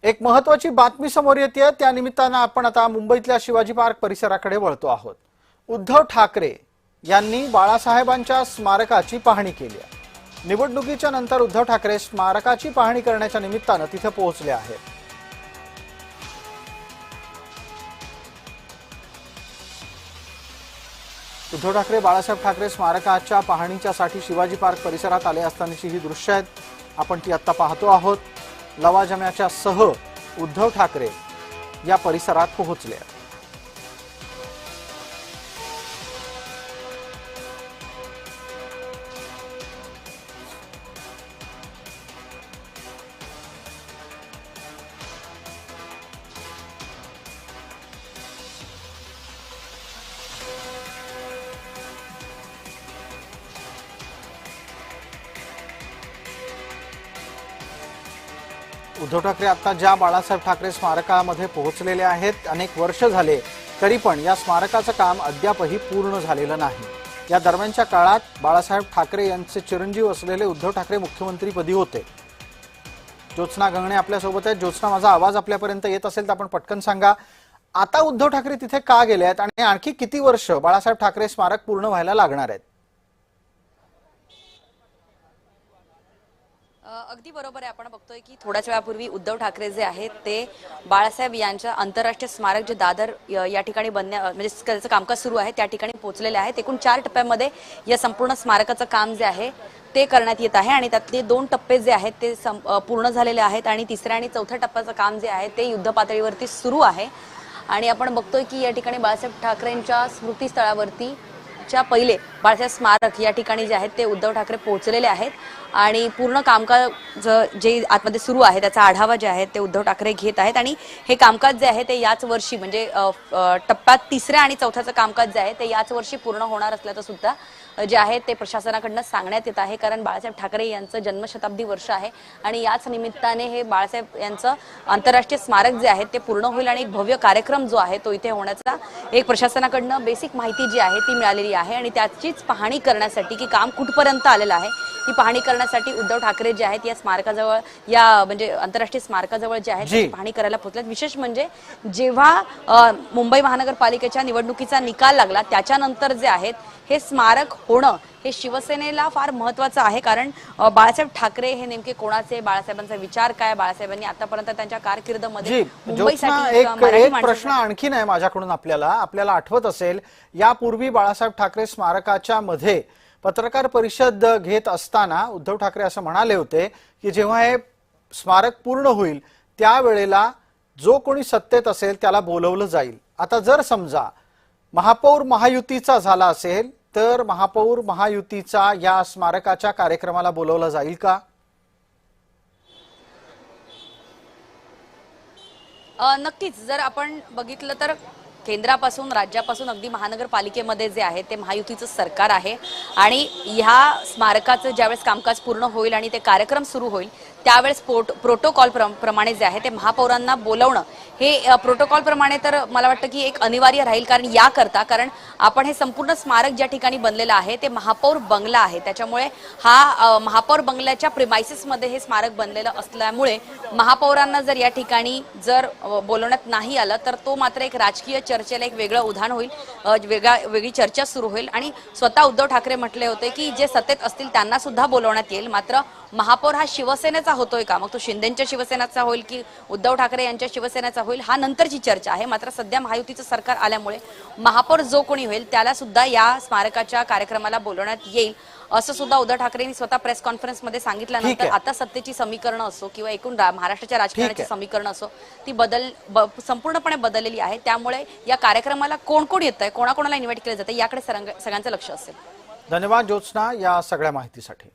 एक महत्त्वाची बातमी समोर येते। त्या निमित्तानं आपण आता मुंबईतल्या शिवाजी पार्क परिसराकडे वळतो आहोत। उद्धव ठाकरे यांनी बाळासाहेबांच्या स्मारकाची पाहणी केली आहे। निवडणुकीच्या नंतर उद्धव ठाकरे स्मारकाची पाहणी करण्याच्या निमित्तानं तिथे पोहोचले आहेत। उद्धव ठाकरे बाळासाहेब ठाकरे स्मारकाच्या पाहणीच्यासाठी शिवाजी पार्क परिसरात आले असतानाची ही दृश्य आहेत। आपण ती आता पाहतो आहोत। लवाजम्याच्या सह उद्धव ठाकरे या परिसरात पोहोचले आहेत। उद्धव ठाकरे आता ज्या बाळासाहेब ठाकरे स्मारकामध्ये पोहोचलेले आहेत, अनेक वर्ष झाले तरी पण या स्मारकाचं काम अद्यापही पूर्ण झालेलं नाही। या दरम्यानच्या काळात बाळासाहेब ठाकरे यांचे चिरंजीव असलेले उद्धव ठाकरे मुख्यमंत्रीपदी होते। ज्योत्स्ना गंगणे आपल्या सोबत आहेत। ज्योत्स्ना, माझा आवाज आपल्यापर्यंत येत असेल तर आपण पटकन सांगा, आता उद्धव ठाकरे तिथे का गेले आहेत आणि आणखी किती वर्ष बाळासाहेब ठाकरे स्मारक पूर्ण व्हायला लागणार आहेत? अगदी बरोबर आहे। आपण बघतोय की थोड्याच वेळापूर्वी उद्धव ठाकरे जे आहेत ते बाळासाहेब यांच्या आंतरराष्ट्रीय स्मारक जे दादर या ठिकाणी म्हणजे त्याचं कामकाज सुरू आहे त्या ठिकाणी पोहोचलेले आहेत। एकूण 4 टप्प्यांमध्ये या संपूर्ण स्मारकाचं काम जे आहे ते करण्यात येत आहे आणि त्यातले 2 टप्पे जे आहेत ते पूर्ण झालेले आहेत आणि तिसऱ्या आणि चौथ्या टप्प्याचं काम जे आहे ते युद्ध पातळीवरती सुरू आहे। आणि आपण बघतोय की या ठिकाणी बाळासाहेब ठाकरेंच्या स्मृतीस्थळावरती पहिले बाळासाहेब स्मारक या ठिकाणी जे आहेत ते उद्धव ठाकरे पोहोचलेले आहेत आणि पूर्ण कामकाज जे आतमध्ये सुरू आहे त्याचा आढावा जे आहे ते उद्धव ठाकरे घेत आहेत। आणि हे कामकाज जे आहे ते याच वर्षी म्हणजे टप्प्यात 3ऱ्या आणि 4थ्याचं कामकाज जे आहे ते याच वर्षी पूर्ण होणार असल्याचं सुद्धा जे आहे ते प्रशासनाकडून सांगण्यात येत आहे। कारण बाळासाहेब ठाकरे यांचं जन्मशताब्दी वर्ष आहे आणि याच निमित्ताने हे बाळासाहेब यांचं आंतरराष्ट्रीय स्मारक जे आहे ते पूर्ण होईल आणि एक भव्य कार्यक्रम जो आहे तो इथे होण्याचा एक प्रशासनाकडून बेसिक माहिती जी आहे ती मिळालेली आहे आणि त्याचीच पाहणी करण्यासाठी की काम कुठपर्यंत आलेलं आहे ही पाहणी करण्यासाठी उद्धव ठाकरे जे आहेत या स्मारकाजवळ या म्हणजे आंतरराष्ट्रीय स्मारकाजवळ जे आहे ती पाहणी करायला पोहोचलेत। विशेष म्हणजे जेव्हा मुंबई महानगरपालिकेच्या निवडणुकीचा निकाल लागला त्याच्यानंतर जे आहेत हे स्मारक होणं हे शिवसेनेला फार महत्त्वाचं आहे। कारण बाळासाहेब ठाकरे हे नेमके कोणाचे, बाळासाहेबांचा विचार काय, बाळासाहेबांनी आतापर्यंत त्यांच्या कारकिर्दीमध्ये मुंबईसाठी एक प्रश्न आणखी नाही माझ्याकडून आपल्याला आठवत असेल यापूर्वी बाळासाहेब ठाकरे स्मारकाच्या मध्ये पत्रकार परिषद घेत असताना उद्धव ठाकरे असं म्हणाले होते की जेव्हा हे स्मारक पूर्ण होईल त्यावेळेला जो कोणी सत्तेत असेल त्याला बोलवलं जाईल। आता जर समजा महापौर महायुतीचा झाला असेल तर महापौर महायुतीचा या स्मारकाच्या कार्यक्रमाला बोलवलं जाईल का? नक्कीच जर आपण बघितलं तर केंद्रापासून राज्यापासून अगदी महानगरपालिकेमध्ये जे आहे ते महायुतीचं सरकार आहे आणि ह्या स्मारकाचं ज्यावेळेस कामकाज पूर्ण होईल आणि ते कार्यक्रम सुरू होईल त्यावेळेस प्रोटोकॉल प्रमाणे जे आहे ते महापौरांना बोलवणं हे प्रोटोकॉल प्रमाणे तर मला वाटतं की एक अनिवार्य राहील। कारण आपण हे संपूर्ण स्मारक ज्या ठिकाणी बनलेलं आहे ते महापौर बंगला आहे, त्याच्यामुळे हा महापौर बंगल्याच्या प्रिमाइसेसमध्ये हे स्मारक बनलेलं असल्यामुळे महापौरांना जर या ठिकाणी जर बोलवण्यात नाही आलं तर तो मात्र एक राजकीय चर्चेला एक वेगळं उधाण होईल, वेगळी चर्चा सुरू होईल। आणि स्वतः उद्धव ठाकरे म्हटले होते की जे सत्तेत असतील त्यांना सुद्धा बोलवण्यात येईल, मात्र महापौर हा शिवसेनेचा होतोय का, मग तो शिंदेच्या शिवसेनेचा होईल की उद्धव ठाकरे यांच्या शिवसेनेचा होईल हा नंतरची चर्चा आहे। मात्र सध्या महायुतीचं सरकार आल्यामुळे महापौर जो कोणी होईल त्याला सुद्धा या स्मारकाच्या कार्यक्रमाला बोलवण्यात येईल असं सुद्धा उद्धव ठाकरेंनी स्वतः प्रेस कॉन्फरन्समध्ये सांगितल्यानंतर आता सत्तेची समीकरणं असो किंवा एकूण महाराष्ट्राच्या राजकारणाची समीकरणं असो ती संपूर्णपणे बदललेली आहे। त्यामुळे या कार्यक्रमाला कोण कोण येतंय, कोणाकोणाला इन्व्हाइट केलं जातं याकडे सगळ्यांचं लक्ष असेल। धन्यवाद ज्योत्स्ना या सगळ्या माहितीसाठी।